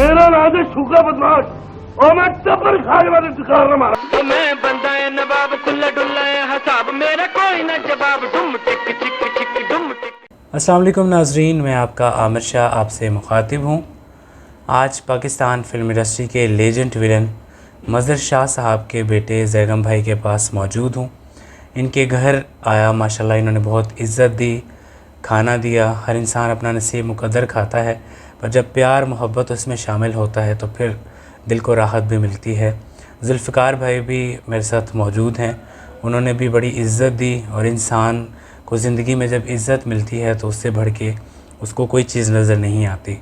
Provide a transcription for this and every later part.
मेरा नाम है शुक्र बदमाश और मैं टप्पर खाने वाले दुकान में मारा। तो मैं बंदा है नवाब खुल्ला डुल्ला है हसाब मेरा कोई न जवाब डुम टिक चिक चिक डुम टिक। अस्सलाम वालेकुम नाजरीन, मैं आपका आमिर शाह आपसे मुखातिब हूँ। आज पाकिस्तान फिल्म इंडस्ट्री के लेजेंड विलन मज़हर शाह साहब के बेटे ज़ैगम भाई के पास मौजूद हूँ। इनके घर आया, माशाल्लाह इन्होंने बहुत इज़्ज़त दी, खाना दिया। हर इंसान अपना नसीब मुकद्दर खाता है, पर जब प्यार मोहब्बत उसमें शामिल होता है तो फिर दिल को राहत भी मिलती है। जुल्फ़िकार भाई भी मेरे साथ मौजूद हैं। उन्होंने भी बड़ी इज़्ज़त दी, और इंसान को ज़िंदगी में जब इज़्ज़त मिलती है तो उससे बढ़ के उसको कोई चीज़ नज़र नहीं आती।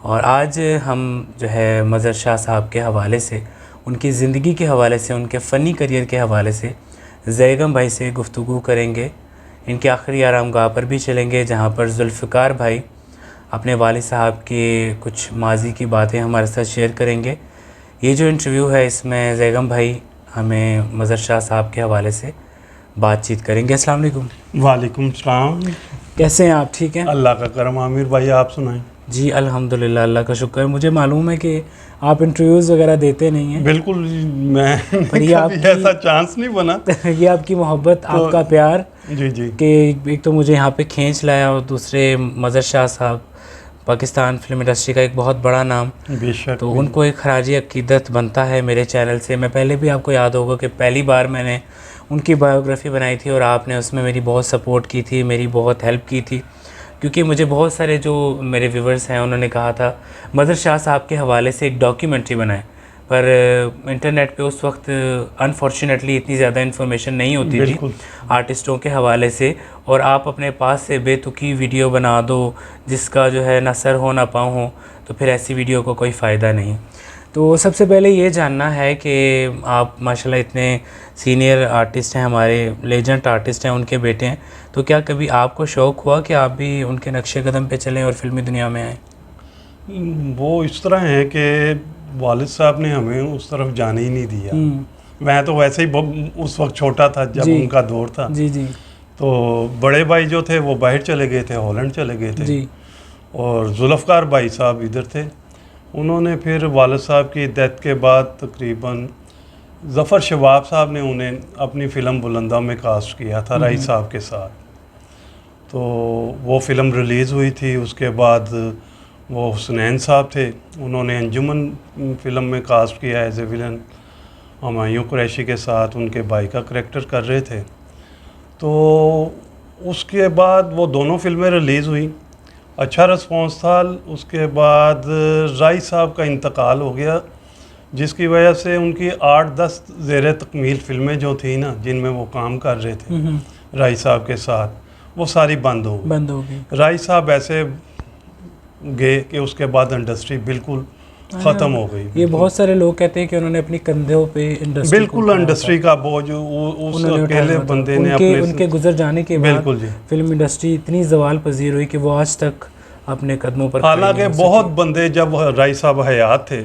और आज हम जो है मज़हर शाह साहब के हवाले से, उनकी ज़िंदगी के हवाले से, उनके फ़नी करियर के हवाले से ज़ैगम भाई से गुफ्तगू करेंगे। इनके आखिरी आरामगाह पर भी चलेंगे, जहाँ पर जुल्फ़िकार भाई अपने वालिद साहब के कुछ माजी की बातें हमारे साथ शेयर करेंगे। ये जो इंटरव्यू है, इसमें ज़ैगम भाई हमें मज़हर शाह साहब के हवाले से बातचीत करेंगे। अस्सलाम वालेकुम। वालेकुम सलाम। कैसे हैं आप? ठीक हैं? अल्लाह का करम। आमिर भाई आप सुनाएं। जी अल्हम्दुलिल्लाह, अल्लाह का शुक्र। मुझे मालूम है कि आप इंटरव्यूज़ वगैरह देते नहीं हैं। बिल्कुल, मैं पर ये कभी ऐसा चांस नहीं बना। ये आपकी मोहब्बत, तो आपका प्यार जी जी कि एक तो मुझे यहाँ पे खींच लाया, और दूसरे मज़हर शाह साहब पाकिस्तान फिल्म इंडस्ट्री का एक बहुत बड़ा नाम, बेशक। तो उनको एक खराजी अकीदत बनता है मेरे चैनल से। मैं पहले भी, आपको याद होगा कि पहली बार मैंने उनकी बायोग्राफ़ी बनाई थी और आपने उसमें मेरी बहुत सपोर्ट की थी, मेरी बहुत हेल्प की थी, क्योंकि मुझे बहुत सारे जो मेरे व्यूवर्स हैं उन्होंने कहा था मज़हर शाह साहब के हवाले से एक डॉक्यूमेंट्री बनाएं, पर इंटरनेट पे उस वक्त अनफॉर्चुनेटली इतनी ज़्यादा इन्फॉर्मेशन नहीं होती थी आर्टिस्टों के हवाले से, और आप अपने पास से बेतुकी वीडियो बना दो जिसका जो है ना सर हो ना पाँव हो, तो फिर ऐसी वीडियो को कोई फ़ायदा नहीं। तो सबसे पहले ये जानना है कि आप माशाल्लाह इतने सीनियर आर्टिस्ट हैं, हमारे लेजेंड आर्टिस्ट हैं, उनके बेटे हैं, तो क्या कभी आपको शौक़ हुआ कि आप भी उनके नक्शे कदम पे चलें और फिल्मी दुनिया में आएँ? वो इस तरह है कि वालिद साहब ने हमें उस तरफ जाने ही नहीं दिया। मैं तो वैसे ही उस वक्त छोटा था जब उनका दौर था। जी जी। तो बड़े भाई जो थे वो बाहर चले गए थे, हॉलैंड चले गए थे जी। और जुल्फ़िकार भाई साहब इधर थे। उन्होंने फिर वालिद साहब की डेथ के बाद तकरीबन ज़फ़र शवाब साहब ने उन्हें अपनी फ़िल्म बुलंदा में कास्ट किया था राई साहब के साथ। तो वो फ़िल्म रिलीज़ हुई थी। उसके बाद वो हुसनैन साहब थे, उन्होंने अंजुमन फ़िल्म में कास्ट किया as a villain, Humayun Qureshi के साथ उनके भाई का करैक्टर कर रहे थे। तो उसके बाद वो दोनों फ़िल्में रिलीज़ हुई, अच्छा रिस्पॉन्स था। उसके बाद राई साहब का इंतकाल हो गया, जिसकी वजह से उनकी 8-10 ज़ेर तकमील फ़िल्में जो थी ना, जिनमें वो काम कर रहे थे राई साहब के साथ, वो सारी बंद हो गई। राई साहब ऐसे गए कि उसके बाद इंडस्ट्री बिल्कुल ख़त्म हो गई। ये बहुत सारे लोग कहते हैं कि उन्होंने अपनी कंधों पे इंडस्ट्री, बिल्कुल इंडस्ट्री का बोझ उस अकेले बंदे ने उनके गुजर जाने के बाद बिल्कुल जी फिल्म इंडस्ट्री इतनी जवाल पजीर हुई कि वो आज तक अपने कदमों पर। हालांकि बहुत बंदे जब राई साहब हयात थे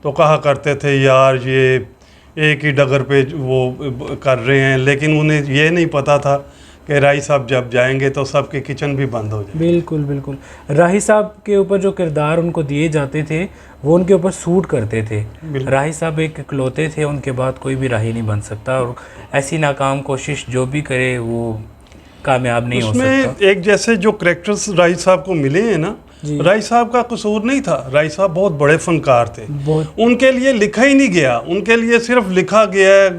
तो कहा करते थे यार ये एक ही डगर पे वो कर रहे हैं, लेकिन उन्हें ये नहीं पता था कि राही साहब जब जाएंगे तो सबके किचन भी बंद हो जाए। बिल्कुल बिल्कुल। राही साहब के ऊपर जो किरदार उनको दिए जाते थे वो उनके ऊपर सूट करते थे। राही साहब एक इकलौते थे, उनके बाद कोई भी राही नहीं बन सकता, और ऐसी नाकाम कोशिश जो भी करे वो कामयाब नहीं हो सकता। एक जैसे जो करैक्टर्स राही साहब को मिले हैं ना, राही साहब का कसूर नहीं था। राही साहब बहुत बड़े फनकार थे, उनके लिए लिखा ही नहीं गया, उनके लिए सिर्फ लिखा गया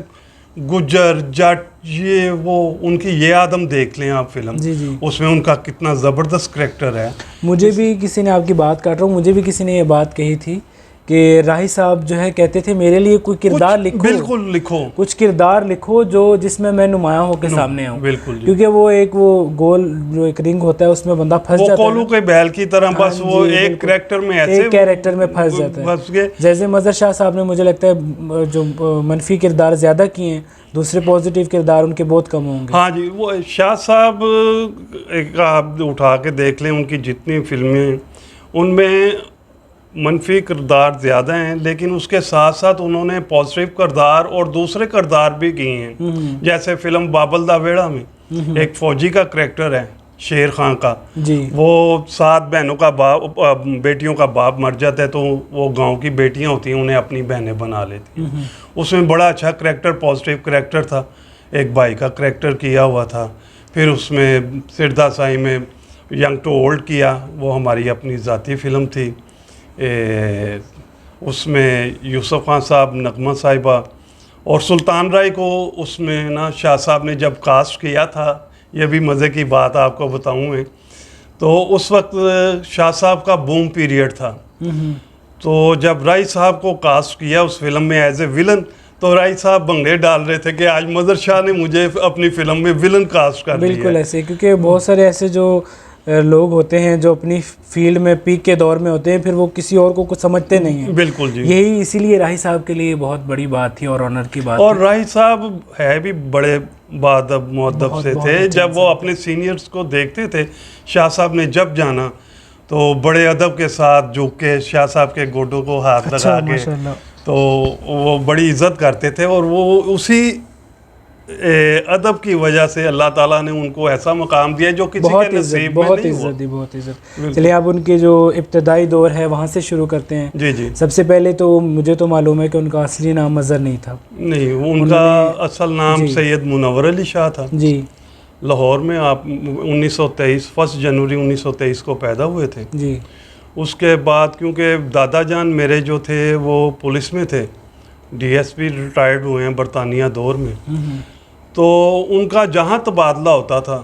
गुज्जर जट ये वो। उनकी ये आदम देख लें आप फिल्म, उसमें उनका कितना ज़बरदस्त करैक्टर है। मुझे भी किसी ने, आपकी बात काट रहा हूँ, मुझे भी किसी ने ये बात कही थी कि राही साहब जो है कहते थे मेरे लिए कोई किरदार लिखो, बिल्कुल लिखो, कुछ किरदार लिखो जो जिसमें मैं नुमायां होकर सामने आऊँ। बिल्कुल, क्योंकि वो गोल जो एक रिंग होता है उसमें बंदा फंस जाता है, कोलू के बैल की तरह। बस वो एक कैरेक्टर में ऐसे कैरेक्टर में फंस जाता है। जैसे मज़हर शाह साहब ने, मुझे लगता है जो मनफी किरदार ज़्यादा किए हैं, दूसरे पॉजिटिव किरदार उनके बहुत कम होंगे। हाँ जी, वो शाह साहब एक आप उठा के देख लें, उनकी जितनी फिल्में उनमें मनफी किरदार ज़्यादा हैं, लेकिन उसके साथ साथ उन्होंने पॉजिटिव किरदार और दूसरे किरदार भी किए हैं। जैसे फिल्म बाबल दा वेड़ा में एक फ़ौजी का करैक्टर है शेर खां का, जी। वो 7 बहनों का बाप, बेटियों का बाप मर जाता है तो वो गांव की बेटियां होती हैं, उन्हें अपनी बहनें बना लेती हैं। उसमें बड़ा अच्छा करैक्टर, पॉजिटिव करैक्टर था। एक भाई का करैक्टर किया हुआ था। फिर उसमें सिरदा साई में यंग टू ओल्ड किया, वो हमारी अपनी ज़ाती फ़िल्म थी। उसमें यूसुफ खान साहब, नगमा साहिबा और सुल्तान राय को उसमें ना शाह साहब ने जब कास्ट किया था, ये भी मज़े की बात आपको बताऊं मैं, तो उस वक्त शाह साहब का बूम पीरियड था। तो जब राय साहब को कास्ट किया उस फिल्म में एज ए विलन, तो राय साहब भंगे डाल रहे थे कि आज मज़र शाह ने मुझे अपनी फिल्म में विलन कास्ट कर दिया। बिल्कुल ऐसे, क्योंकि बहुत सारे ऐसे जो लोग होते हैं जो अपनी फील्ड में पीक के दौर में होते हैं, फिर वो किसी और को कुछ समझते नहीं हैं। बिल्कुल जी। यही इसीलिए राही साहब के लिए बहुत बड़ी बात थी और ऑनर की बात और थी। राही साहब है भी बड़े बादब मुअद्दब बहुत- से बहुत थे। अच्छे जब वो अपने सीनियर्स को देखते थे, शाह साहब ने जब जाना तो बड़े अदब के साथ झुक के शाह साहब के गोडों को हाथ अच्छा, लगा के, माशाल्लाह। तो वो बड़ी इज्जत करते थे। और वो उसी अदब की वजह से अल्लाह ताला ने उनको ऐसा मकाम दिया जो किसी बहुत के इज्जत, नसीब में बहुत नहीं हुआ। इज्जत दी, बहुत इज्जत। चलिए अब उनके जो इब्तदाई दौर है वहाँ से शुरू करते हैं। जी जी। सबसे पहले तो मुझे तो मालूम है कि उनका असली नाम मज़र नहीं था। नहीं, उनका असल नाम जी। सैयद मुनव्वर अली शाह था। जी लाहौर में आप 1923 1 जनवरी 1923 को पैदा हुए थे। जी। उसके बाद क्योंकि दादा जान मेरे जो थे वो पुलिस में थे, डीएसपी रिटायर्ड हुए हैं बरतानिया दौर में, तो उनका जहाँ तबादला होता था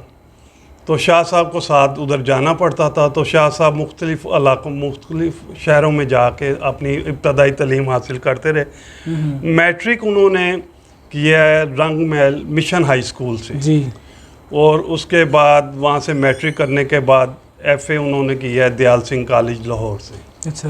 तो शाह साहब को साथ उधर जाना पड़ता था। तो शाह साहब मुख्तलिफ इलाकों, मुख्तलिफ शहरों में जाके अपनी इब्तदाई तालीम हासिल करते रहे। मैट्रिक उन्होंने किया है रंग महल मिशन हाई स्कूल से जी। और उसके बाद वहाँ से मैट्रिक करने के बाद एफए उन्होंने किया है दयाल सिंह कॉलेज लाहौर से। अच्छा,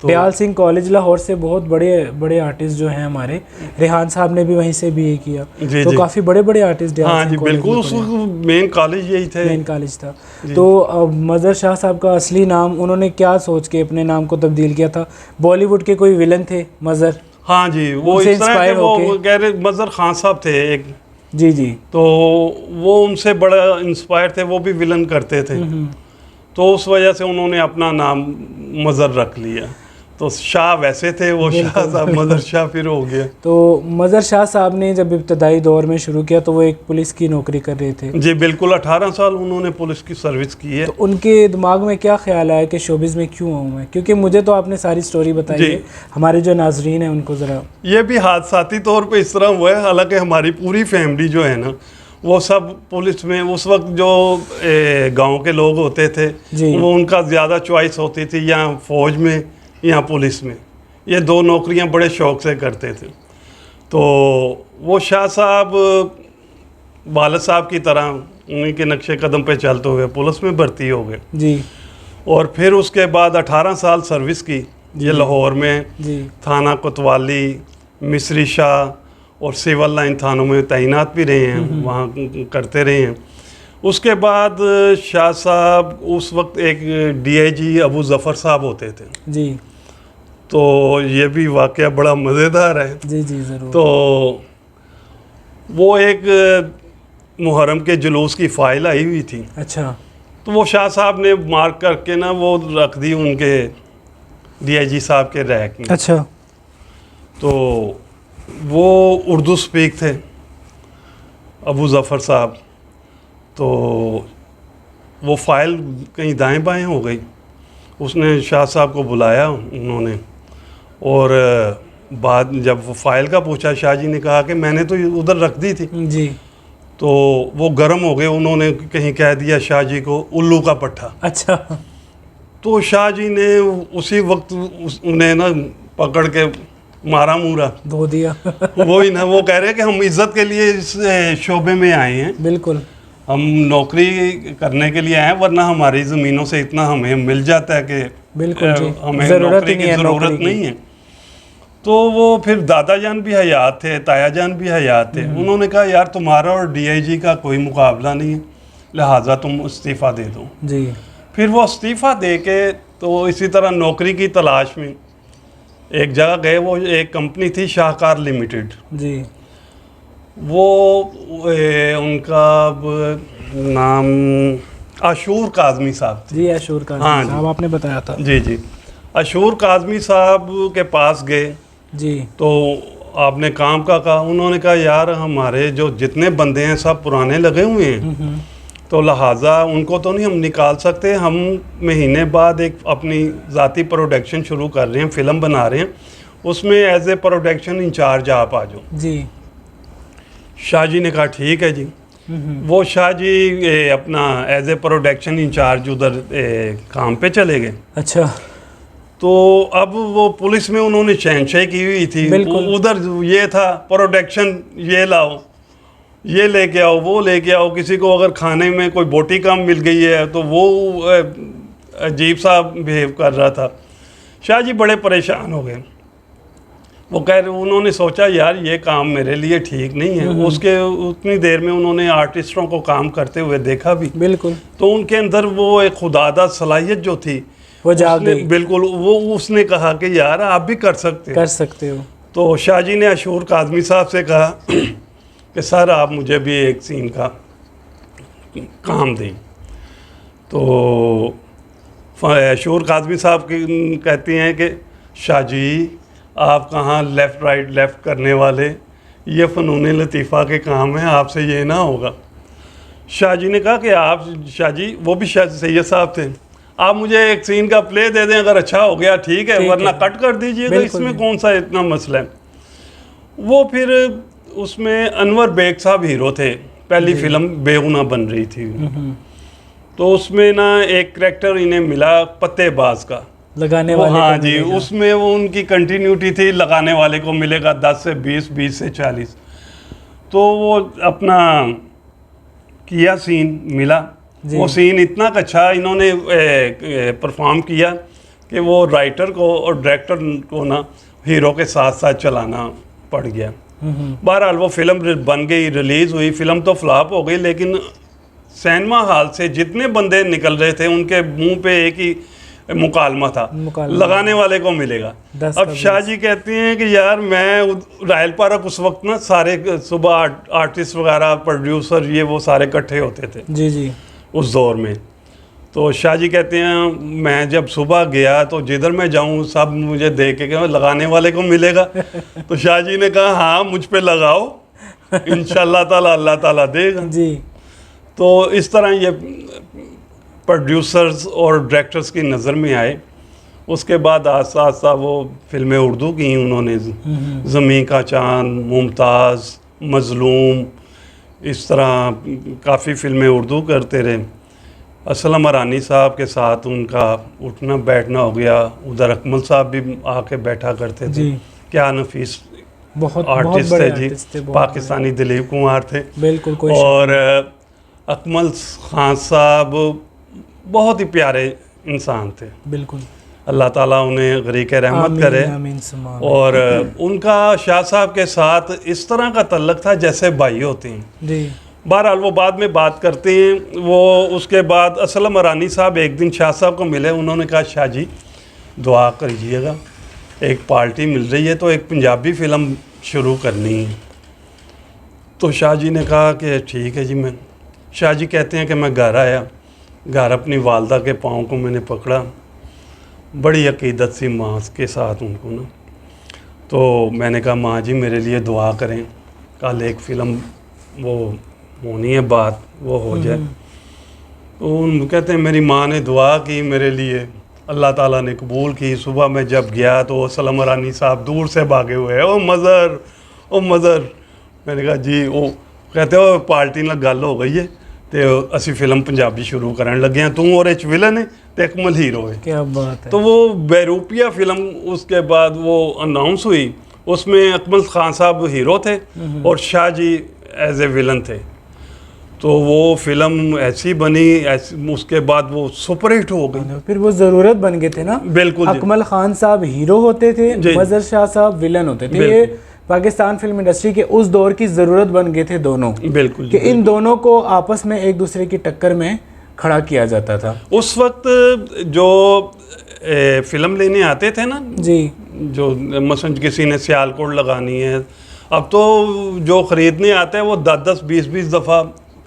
दयाल सिंह कॉलेज लाहौर से बहुत बड़े बड़े आर्टिस्ट जो हैं हमारे, रेहान साहब ने भी वहीं से बीए किया। जी, तो जी। काफ़ी बड़े बड़े आर्टिस्ट दयाल हाँ सिंह जी, कॉलेज बिल्कुल। में उस पढ़े। मेन कॉलेज यही थे। मेन कॉलेज था। तो मज़र शाह साहब का असली नाम उन्होंने क्या सोच के अपने नाम को तब्दील किया था? बॉलीवुड के कोई विलन थे मज़र? हाँ जी, वो उनसे इस तरह के इंस्पायर वो होके? कह रहे मज़र खान साहब थे एक, जी जी। तो वो उनसे बड़ा इंस्पायर थे, वो भी विलन करते थे। तो उस वजह से उन्होंने अपना नाम मज़र रख लिया। तो शाह वैसे थे, वो शाह साहब मज़र शाह फिर हो गया। तो मज़र शाह साहब ने जब इब्तदाई दौर में शुरू किया तो वो एक पुलिस की नौकरी कर रहे थे। जी बिल्कुल, 18 साल उन्होंने पुलिस की सर्विस की है। तो उनके दिमाग में क्या ख्याल आया कि शोबिज़ में क्यों आऊँ मैं? क्योंकि मुझे तो आपने सारी स्टोरी बताई जी। है, हमारे जो नाजरीन हैं उनको ज़रा। ये भी हादसाती तौर पे इस तरह हुआ है। हालांकि हमारी पूरी फैमिली जो है ना, वो सब पुलिस में, उस वक्त जो गांव के लोग होते थे, जी। वो उनका ज़्यादा चॉइस होती थी या फौज में या पुलिस में। ये 2 नौकरियां बड़े शौक से करते थे। तो वो शाह साहब वालिद साहब की तरह उन्हीं के नक्शे कदम पे चलते हुए पुलिस में भर्ती हो गए। जी और फिर उसके बाद 18 साल सर्विस की ये लाहौर में, जी। थाना कोतवाली, मिस्री शाह और सिविल लाइन थानों में तैनात भी रहे हैं, वहाँ करते रहे हैं। उसके बाद शाह साहब उस वक्त एक डीआईजी अबू ज़फ़र साहब होते थे। जी तो ये भी वाक़या बड़ा मज़ेदार है। जी जी ज़रूर। तो वो एक मुहर्रम के जुलूस की फ़ाइल आई हुई थी, अच्छा। तो वो शाह साहब ने मार्क करके ना वो रख दी उनके डीआईजी साहब के रैक में। अच्छा। तो वो उर्दू स्पीक थे अबू ज़फ़र साहब। तो वो फ़ाइल कहीं दाएं बाएं हो गई। उसने शाह साहब को बुलाया उन्होंने, और बाद जब वो फ़ाइल का पूछा, शाह जी ने कहा कि मैंने तो उधर रख दी थी। जी। तो वो गर्म हो गए, उन्होंने कहीं कह दिया शाह जी को उल्लू का पट्ठा। अच्छा। तो शाह जी ने उसी वक्त उन्हें ना पकड़ के मारा मूरा। धो दिया। वही ना, वो कह रहे हैं कि हम इज्जत के लिए इस शोबे में आए हैं, बिल्कुल। हम नौकरी करने के लिए आए हैं, वरना हमारी ज़मीनों से इतना हमें मिल जाता है कि बिल्कुल जी, हमें ज़रूरत नौकरी ही की नहीं है ज़रूरत नौकरी की। नहीं है। तो वो फिर दादा जान भी हयात थे, ताया जान भी हयात थे। उन्होंने कहा यार तुम्हारा और डीआईजी का कोई मुकाबला नहीं है, लिहाजा तुम इस्तीफ़ा दे दो। जी। फिर वो इस्तीफ़ा दे के तो इसी तरह नौकरी की तलाश में एक जगह गए। वो एक कंपनी थी शाहकार लिमिटेड। जी। वो उनका अब नाम अशूर काज़मी साहब थे। जी अशूर काज़मी हाँ जी। साहब आपने बताया था। जी जी, अशूर काज़मी साहब के पास गए जी तो आपने काम का कहा, उन्होंने कहा यार हमारे जो जितने बंदे हैं सब पुराने लगे हुए हैं, तो लिहाजा उनको तो नहीं हम निकाल सकते, हम महीने बाद एक अपनी ज़ाती प्रोडक्शन शुरू कर रहे हैं, फ़िल्म बना रहे हैं, उसमें एज ए प्रोडक्शन इंचार्ज आप आ जाओ। जी शाह जी ने कहा ठीक है जी। वो शाह जी अपना एज ए प्रोडक्शन इंचार्ज उधर काम पे चले गए। अच्छा तो अब वो पुलिस में उन्होंने शहनशाही की हुई थी, बिल्कुल। उधर ये था प्रोडक्शन, ये लाओ, ये लेके आओ, वो लेके आओ, किसी को अगर खाने में कोई बोटी कम मिल गई है तो वो अजीब सा बिहेव कर रहा था। शाह जी बड़े परेशान हो गए। वो कह रहे, उन्होंने सोचा यार ये काम मेरे लिए ठीक नहीं है। उसके उतनी देर में उन्होंने आर्टिस्टों को काम करते हुए देखा भी, बिल्कुल। तो उनके अंदर वो एक खुदादा सलाहियत जो थी वो जाग उसने- गई। बिल्कुल, वो उसने कहा कि यार आप भी कर सकते कर हो। सकते हो। तो शाह जी ने अशूर काज़मी साहब से कहा कि सर आप मुझे भी एक सीन का काम दें। तो अशूर काज़मी साहब कहती हैं कि शाह जी आप कहाँ लेफ़्ट राइट लेफ़्ट करने वाले, ये फ़नून लतीफ़ा के काम है, आपसे ये ना होगा। शाह जी ने कहा कि आप, शाह जी वो भी शाह सैयद साहब थे, आप मुझे एक सीन का प्ले दे दें, अगर अच्छा हो गया ठीक है, ठीक वरना है। कट कर दीजिएगा, बिल्कुल इसमें जी। कौन सा इतना मसला है। वो फिर उसमें अनवर बेग साहब हीरो थे, पहली फिल्म बेगुनाह बन रही थी, तो उसमें ना एक करैक्टर इन्हें मिला पत्तेबाज का, लगाने वो वाले हाँ को जी, मिलेगा। उसमें वो उनकी कंटिन्यूटी थी, लगाने वाले को मिलेगा 10 से 20, 20 से 40। तो वो अपना किया सीन मिला, जी। वो सीन इतना अच्छा इन्होंने परफॉर्म किया कि वो राइटर को और डायरेक्टर को ना हीरो के साथ साथ चलाना पड़ गया। बहरहाल वो फिल्म बन गई, रिलीज़ हुई, फिल्म तो फ्लॉप हो गई, लेकिन सिनेमा हॉल से जितने बंदे निकल रहे थे उनके मुंह पे एक ही मुकालमा था, मुकालमा। लगाने वाले को मिलेगा। 10 अब का शाह जी कहती हैं कि यार मैं रायल पार्क उस वक्त ना सारे सुबह आर्टिस्ट वगैरह, प्रोड्यूसर, ये वो सारे इकट्ठे होते थे जी जी उस दौर में। तो शाह जी कहते हैं मैं जब सुबह गया तो जिधर मैं जाऊं सब मुझे देख के कहा लगाने वाले को मिलेगा। तो शाह जी ने कहा हाँ मुझ पे लगाओ, इंशाल्लाह ताला अल्लाह ताला देगा। जी तो इस तरह ये प्रोड्यूसर्स और डायरेक्टर्स की नज़र में आए। उसके बाद आस्ता आस्ता वो फिल्में उर्दू की उन्होंने, ज़मीं का चांद, मुमताज़, मज़लूम, इस तरह काफ़ी फिल्में उर्दू करते रहे। असलम अरानी साहब के साथ उनका उठना बैठना हो गया, उधर अकमल साहब भी आके बैठा करते थे। जी। क्या नफीस बहुत आर्टिस्ट बड़े थे जी, आर्टिस्ट थे, बहुत पाकिस्तानी दिलीप कुमार थे। बड़े। बिल्कुल कोई और अकमल खान साहब बहुत ही प्यारे इंसान थे, बिल्कुल। अल्लाह ताला उन्हें गरीक रहमत आमीन, करे। आमीन, सुम्मा आमीन। और उनका शाह साहब के साथ इस तरह का तल्लक था जैसे भाई होते हैं। जी बहरहाल वो बाद में बात करते हैं। वो उसके बाद असलम अरानी साहब एक दिन शाह साहब को मिले, उन्होंने कहा शाह जी दुआ करिएगा, एक पार्टी मिल रही है तो एक पंजाबी फ़िल्म शुरू करनी है। तो शाह जी ने कहा कि ठीक है जी। मैं शाह जी कहते हैं कि मैं घर आया, घर अपनी वालदा के पाँव को मैंने पकड़ा, बड़ी अकीदत सी माँ के साथ उनको ना। तो मैंने कहा माँ जी मेरे लिए दुआ करें, कल एक फ़िल्म वो होनी है, बात वो हो जाए। तो उन कहते हैं मेरी माँ ने दुआ की मेरे लिए, अल्लाह ताला ने कबूल की। सुबह मैं जब गया तो असलम अरानी साहब दूर से भागे हुए, ओ मज़र, ओ मज़र। मैंने कहा जी। वो कहते हो पार्टी नाल गल हो गई है तो असी फिल्म पंजाबी शुरू करन लगे हैं, तू और एच विलन है तो अकमल हीरो है। क्या बात है। तो वो बैरूपिया फिल्म उसके बाद वो अनाउंस हुई, उसमें अकमल खान साहब हीरो थे और Shah ji as a villain थे। तो वो फिल्म ऐसी बनी, उसके बाद वो सुपरहिट हो गई। फिर वो जरूरत बन गए थे ना। बिल्कुल जी। अकमल खान साहब हीरो होते थे, जी। मजर शाह साहब विलन होते थे। ये पाकिस्तान फिल्म इंडस्ट्री के उस दौर की ज़रूरत बन गए थे दोनों, बिल्कुल कि इन दोनों को आपस में एक दूसरे की टक्कर में खड़ा किया जाता था। उस वक्त जो फिल्म लेने आते थे ना जी जो मसलन किसी ने सियालकोट लगानी है, अब तो जो ख़रीदने आता है वो 10-10, 20-20 दफ़ा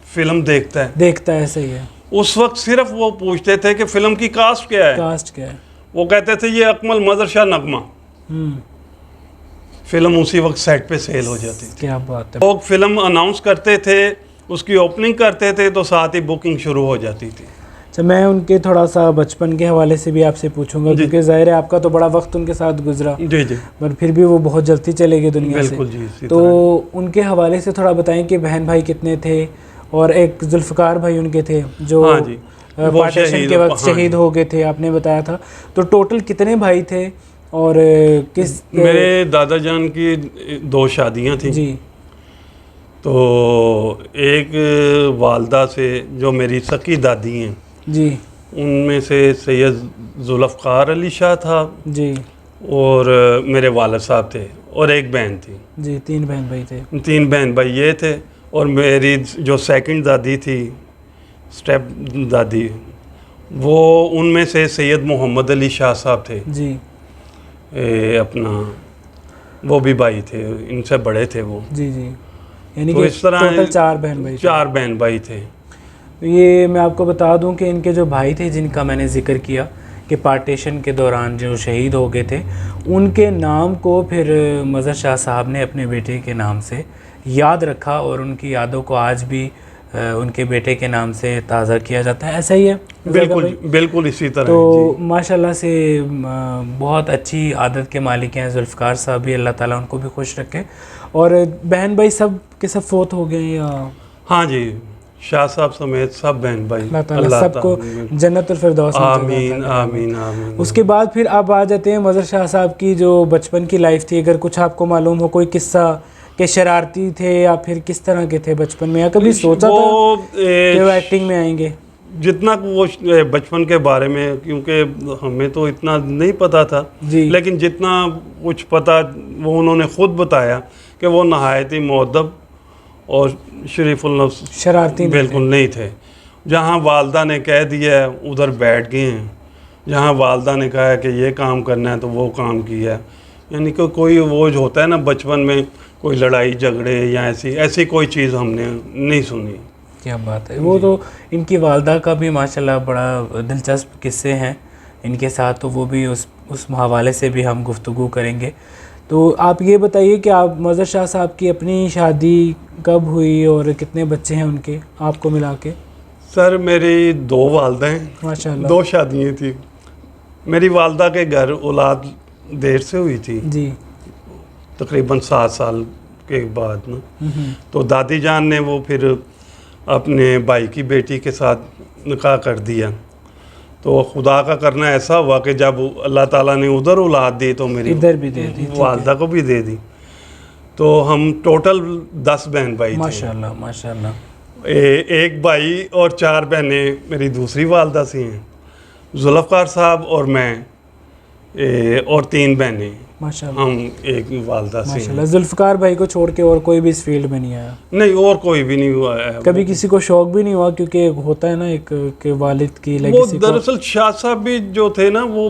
फिल्म देखता है। देखता है, सही है। उस वक्त सिर्फ वो पूछते थे कि फिल्म की कास्ट क्या है। कास्ट क्या है? वो कहते थे ये अकमल मजर शाह नगमा। फिल्म उसी वक्त सेट पे सेल हो जाती थी। क्या बात है। लोग फिल्म अनाउंस करते थे, उसकी ओपनिंग करते थे तो साथ ही बुकिंग शुरू हो जाती थी। अच्छा, मैं उनके थोड़ा सा बचपन के हवाले से भी आपसे पूछूंगा, क्योंकि जाहिर है आपका तो बड़ा वक्त उनके साथ गुजरा, जी जी, पर फिर भी वो बहुत जल्दी चले गए दुनिया से। बिल्कुल जी, इसी तो उनके हवाले से थोड़ा बताएं कि बहन भाई कितने थे, और एक जुल्फ़कार भाई उनके थे जो हाँ जी, वो पार्टीशन शहीद के वक्त हाँ शहीद जी। हो गए थे, आपने बताया था। तो टोटल कितने भाई थे, और किस मेरे दादा जान की 2 शादियां थी। जी तो एक वालदा से जो मेरी सकी दादी हैं, जी उनमें से सैयद जुल्फ़कार अली शाह था, जी और मेरे वालिद साहब थे, और एक बहन थी। जी, 3 बहन भाई थे। 3 बहन भाई ये थे, और मेरी जो सेकंड दादी थी, स्टेप दादी, वो उनमें से सैयद मोहम्मद अली शाह साहब थे। जी अपना वो भी भाई थे, इनसे बड़े थे वो। जी जी, यानी तो कि इस तरह टोटल 4 बहन भाई थे। 4 बहन भाई थे। ये मैं आपको बता दूं कि इनके जो भाई थे जिनका मैंने जिक्र किया कि पार्टीशन के दौरान जो शहीद हो गए थे, उनके नाम को फिर मज़र शाह साहब ने अपने बेटे के नाम से याद रखा, और उनकी यादों को आज भी उनके बेटे के नाम से ताज़ा किया जाता है। ऐसा ही है? बिल्कुल बिल्कुल इसी तरह तो जी। माशाल्लाह से बहुत अच्छी आदत के मालिक हैं जुल्फ़कार साहब भी, अल्लाह ताला उनको भी खुश रखे। और बहन भाई सब के सब फोत हो गए या? हाँ जी, शाह साहब समेत सब बहन भाई, अल्लाह ताला सबको जन्नतुल फिरदौस में आमीन आमीन आमीन। उसके बाद फिर आप आ जाते हैं मज़र शाह साहब की जो बचपन की लाइफ थी। अगर कुछ आपको मालूम हो, कोई किस्सा के शरारती थे या फिर किस तरह के थे बचपन में, या कभी सोचा था कि वो एक्टिंग में आएंगे? जितना वो बचपन के बारे में, क्योंकि हमें तो इतना नहीं पता था जी। लेकिन जितना कुछ पता वो उन्होंने ख़ुद बताया कि वो नहायत ही मुअद्दब और शरीफुल नफ्स शरारती बिल्कुल नहीं थे। जहाँ वालदा ने कह दिया है उधर बैठ गए हैं, जहाँ वालदा ने कहा है कि ये काम करना है तो वो काम किया है। यानी कि कोई वो जो होता है ना बचपन में, कोई लड़ाई झगड़े या ऐसी कोई चीज़ हमने नहीं सुनी। क्या बात है। वो तो इनकी वालदा का भी माशाल्लाह बड़ा दिलचस्प किस्से हैं इनके साथ, तो वो भी उस हवाले से भी हम गुफ्तगू करेंगे। तो आप ये बताइए कि आप मज़र शाह साहब की अपनी शादी कब हुई और कितने बच्चे हैं उनके आपको मिला के? सर मेरी 2 वालदा हैं, माशाल्लाह। 2 शादियाँ थी। मेरी वालदा के घर औलाद देर से हुई थी, जी तकरीबन 7 साल के बाद ना। तो दादी जान ने वो फिर अपने भाई की बेटी के साथ निकाह कर दिया। तो खुदा का करना ऐसा हुआ कि जब अल्लाह ताला ने उधर औलाद दी तो मेरी इधर भी दे दी, वालदा को भी दे दी। तो हम टोटल 10 बहन भाई थे। माशाल्लाह माशाल्लाह। एक भाई और 4 बहनें मेरी दूसरी वालदा से हैं, जुल्फ़कार साहब और मैं, और 3 बहनें, माशाल्लाह हम एक वालदा से हैं। माशाल्लाह। जुल्फ़कार भाई को छोड़ के और कोई भी इस फील्ड में नहीं आया? नहीं, और कोई भी नहीं हुआ है। कभी किसी को शौक भी नहीं हुआ? क्योंकि होता है ना एक के वालिद की वो लेगेसी को। दरअसल शाह साहब भी जो थे ना वो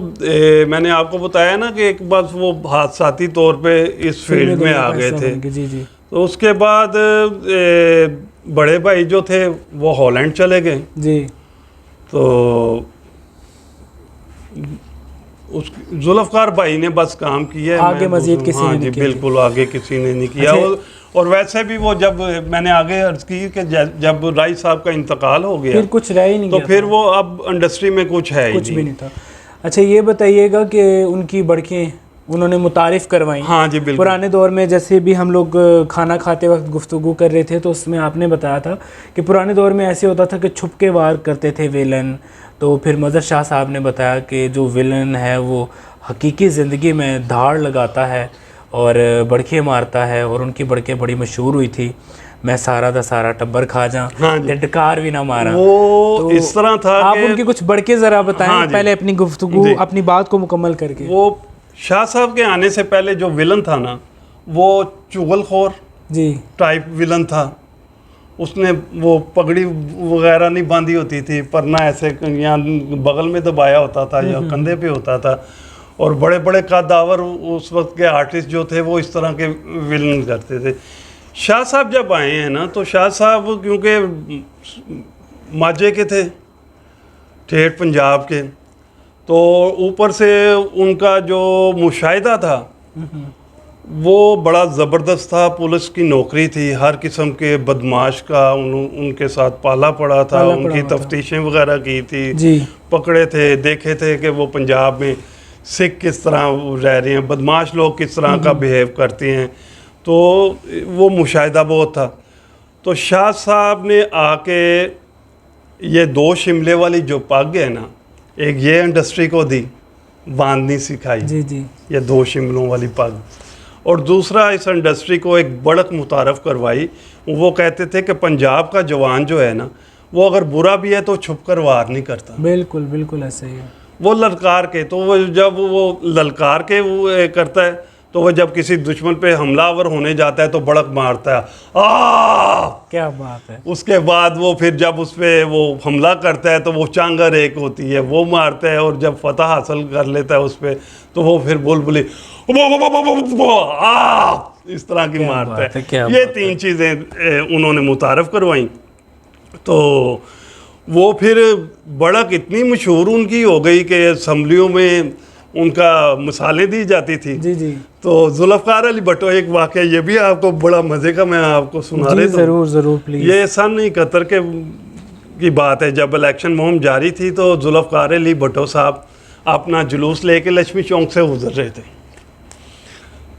मैंने आपको बताया ना कि एक बार वो हादसाती तौर पे इस फील्ड में आ गए थे। जी जी। तो उसके बाद बड़े भाई जो थे वो हॉलैंड चले गए। जी। तो उस जुल्फ़कार भाई ने बस काम किया है, आगे मज़ीद किसी ने हाँ नहीं जी किया। बिल्कुल आगे किसी ने नहीं किया। अच्छा। और वैसे भी वो जब मैंने आगे अर्ज की कि जब राय साहब का इंतकाल हो गया फिर कुछ रह ही नहीं तो गया फिर था। वो अब इंडस्ट्री में कुछ है ही कुछ भी नहीं था। अच्छा ये बताइएगा कि उनकी बड़कें उन्होंने मुतारिफ़ करवाई। हाँ जी बिल्कुल। पुराने दौर में जैसे भी हम लोग खाना खाते वक्त गुफ्तगू कर रहे थे तो उसमें आपने बताया था कि पुराने दौर में ऐसे होता था कि छुप के वार करते थे विलन। तो फिर मज़र शाह साहब ने बताया कि जो विलन है वो हकीकी ज़िंदगी में धाड़ लगाता है और बड़के मारता है, और उनकी बड़के बड़ी मशहूर हुई थी, मैं सारा दा सारा टब्बर खा जा, हाँ जी। डकार भी ना मारा। वो तो इस तरह था आप कि उनकी कुछ बड़के ज़रा बताएं। हाँ जी। पहले अपनी गुफ्तगू जी। अपनी बात को मुकम्मल करके। वो शाह साहब के आने से पहले जो विलन था ना वो चुगलखोर जी टाइप विलन था। उसने वो पगड़ी वगैरह नहीं बांधी होती थी, परना ऐसे यहाँ बगल में दबाया होता था या कंधे पे होता था, और बड़े बड़े कदावर उस वक्त के आर्टिस्ट जो थे वो इस तरह के विलन करते थे। शाह साहब जब आए हैं ना तो शाह साहब क्योंकि माजे के थे ठेठ पंजाब के। तो ऊपर से उनका जो मुशाहिदा था वो बड़ा ज़बरदस्त था। पुलिस की नौकरी थी, हर किस्म के बदमाश का उनके साथ पाला पड़ा था, उनकी तफ्तीशें वगैरह की थी जी। पकड़े थे, देखे थे कि वो पंजाब में सिख किस तरह रह रहे हैं, बदमाश लोग किस तरह का बिहेव करते हैं। तो वो मुशाहिदा बहुत था। तो शाह साहब ने आके ये 2 शिमले वाली जो पग है ना, एक ये इंडस्ट्री को दी, बांधनी सिखाई जी जी। ये 2 शिमलों वाली पग, और दूसरा इस इंडस्ट्री को एक बढ़त मुतारफ़ करवाई। वो कहते थे कि पंजाब का जवान जो है ना, वो अगर बुरा भी है तो छुप कर वार नहीं करता। बिल्कुल बिल्कुल ऐसे ही है। वो ललकार के, तो वो जब वो ललकार के वो करता है, तो वो जब किसी दुश्मन पे हमलावर होने जाता है तो बड़क मारता है, क्या बात है। उसके बाद वो फिर जब उस पर वो हमला करता है तो वो चांगर एक होती है वो मारता है, और जब फतह हासिल कर लेता है उस पर तो वो फिर बुलबुली इस तरह की मारता है। ये 3 चीज़ें उन्होंने मुतारफ़ करवाई। तो वो फिर बड़क इतनी मशहूर उनकी हो गई कि असम्बलियों में उनका मिसालें दी जाती थी। जी जी। तो जुल्फ़कार अली भुट्टो, एक वाक़या ये भी आपको बड़ा मज़े का मैं आपको सुना रहा हूँ। ज़रूर ज़रूर प्लीज़। ये सन 71 की बात है, जब इलेक्शन मुहिम जारी थी तो जुल्फ़कार अली भुट्टो साहब अपना जुलूस लेके लक्ष्मी चौक से गुजर रहे थे।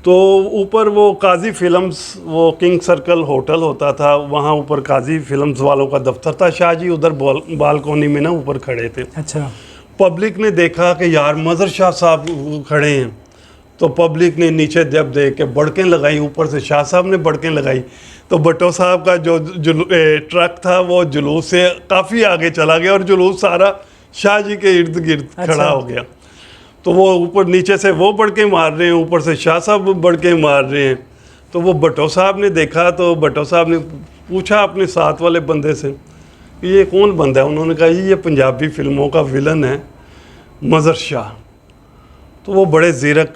तो ऊपर वो काजी फिल्म्स, वो किंग सर्कल होटल होता था, वहाँ ऊपर काजी फिल्म्स वालों का दफ्तर था। शाह जी उधर बालकोनी में ना ऊपर खड़े थे। अच्छा। पब्लिक ने देखा कि यार मज़र शाह साहब खड़े हैं, तो पब्लिक ने नीचे जब देख के बड़कें लगाई, ऊपर से शाह साहब ने बड़कें लगाई। तो भुट्टो साहब का जो ट्रक था वो जुलूस से काफ़ी आगे चला गया और जुलूस सारा शाह जी के इर्द गिर्द खड़ा हो गया। तो वो ऊपर नीचे से वो बड़के मार रहे हैं, ऊपर से शाह साहब बड़के मार रहे हैं। तो वो भुट्टो साहब ने देखा, तो भुट्टो साहब ने पूछा अपने साथ वाले बंदे से कि ये कौन बंदा है। उन्होंने कहा ये पंजाबी फिल्मों का विलन है मज़र शाह। तो वो बड़े ज़ीरक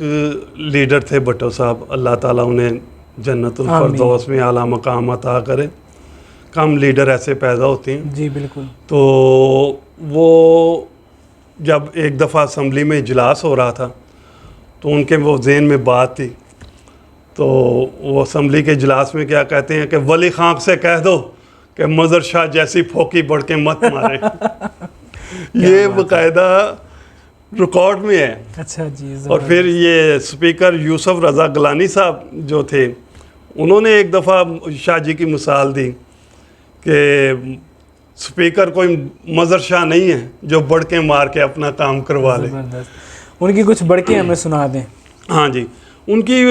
लीडर थे भुट्टो साहब, अल्लाह ताला उन्हें जन्नतुल फरदौस में आला मकाम अता करे। कम लीडर ऐसे पैदा होते हैं। जी बिल्कुल। तो वो जब एक दफ़ा असम्बली में इजलास हो रहा था तो उनके वो ज़हन में बात थी। तो वो असम्बली के इजलास में क्या कहते हैं कि वली खां से कह दो कि मज़र शाह जैसी फोकी बढ़ के मत मारे। ये बाकायदा रिकॉर्ड में है। अच्छा जी। और फिर ये स्पीकर यूसुफ रज़ा गिलानी साहब जो थे, उन्होंने एक दफ़ा शाह जी की मिसाल दी कि स्पीकर कोई मज़र शाह नहीं है जो बढ़के मार के अपना काम करवा ले। उनकी कुछ बढ़के हमें सुना दें। हाँ जी, उनकी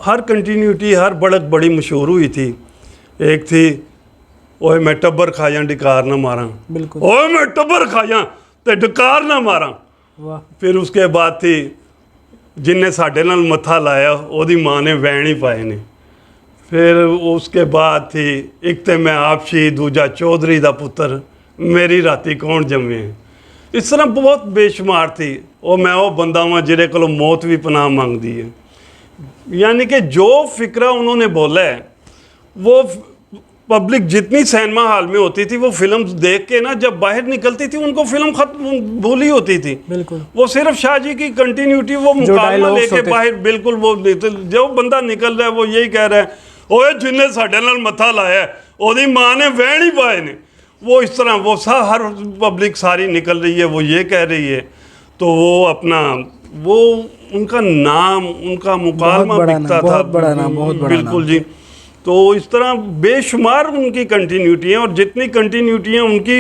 हर कंटिन्यूटी, हर बढ़क बड़ी मशहूर हुई थी। एक थी ओए मैं टब्बर खाया डिकार ना मारा, बिल्कुल। ओए मैं टब्बर खाया ते डिकार ना मारा। वाह। फिर उसके बाद थी जिन्हें साढ़े नाल मत्था लाया ओदी माँ ने वैन ही पाए ने। फिर उसके बाद थी एक ते मैं आपशी दूजा चौधरी दा पुत्र मेरी राती कौन जमे। इस तरह बहुत बेशुमार थी। और मैं वो बंदा वां जिहदे कोलों मौत भी पनाह मंगदी है। यानी कि जो फिक्रा उन्होंने बोला है वो पब्लिक जितनी सिनेमा हॉल में होती थी वो फिल्म देख के ना जब बाहर निकलती थी उनको फिल्म खत्म भूली होती थी। बिल्कुल। वो सिर्फ शाह जी की कंटिन्यूटी, वो मुकाबला लेके बाहर बिल्कुल वो जो बंदा निकल रहा है वो यही कह रहा है ओए जिन्हें साढ़े नाल मत्था लाया ओदी माँ ने वहन ही पाए ने। वो इस तरह वो हर पब्लिक सारी निकल रही है, वो ये कह रही है। तो वो अपना वो उनका नाम, उनका मुकालमा बिकता था। बहुत बड़ा नाम, बहुत बड़ा बिल्कुल जी। तो इस तरह बेशुमार उनकी कंटिन्यूटी हैं और जितनी कंटिन्यूटियाँ उनकी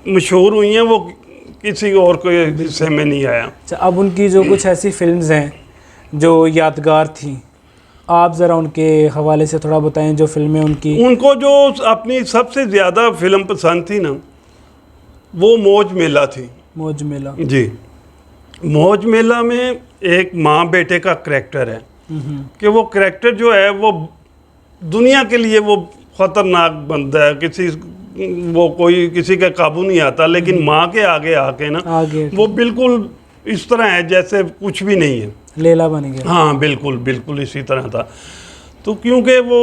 मशहूर हुई हैं वो किसी और को हिस्से में नहीं आया। अच्छा, अब उनकी जो कुछ ऐसी फिल्म्स हैं जो यादगार थी, आप ज़रा उनके हवाले से थोड़ा बताएं। जो फिल्में उनको जो अपनी सबसे ज़्यादा फिल्म पसंद थी ना वो मौज मेला थी। मौज मेला जी। मौज मेला में एक माँ बेटे का करैक्टर है कि वो करैक्टर जो है वो दुनिया के लिए वो ख़तरनाक बंदा है, वो कोई किसी का काबू नहीं आता। लेकिन माँ के आगे आके ना वो बिल्कुल इस तरह है जैसे कुछ भी नहीं है, लैला बन गया। हाँ बिल्कुल बिल्कुल इसी तरह था। तो क्योंकि वो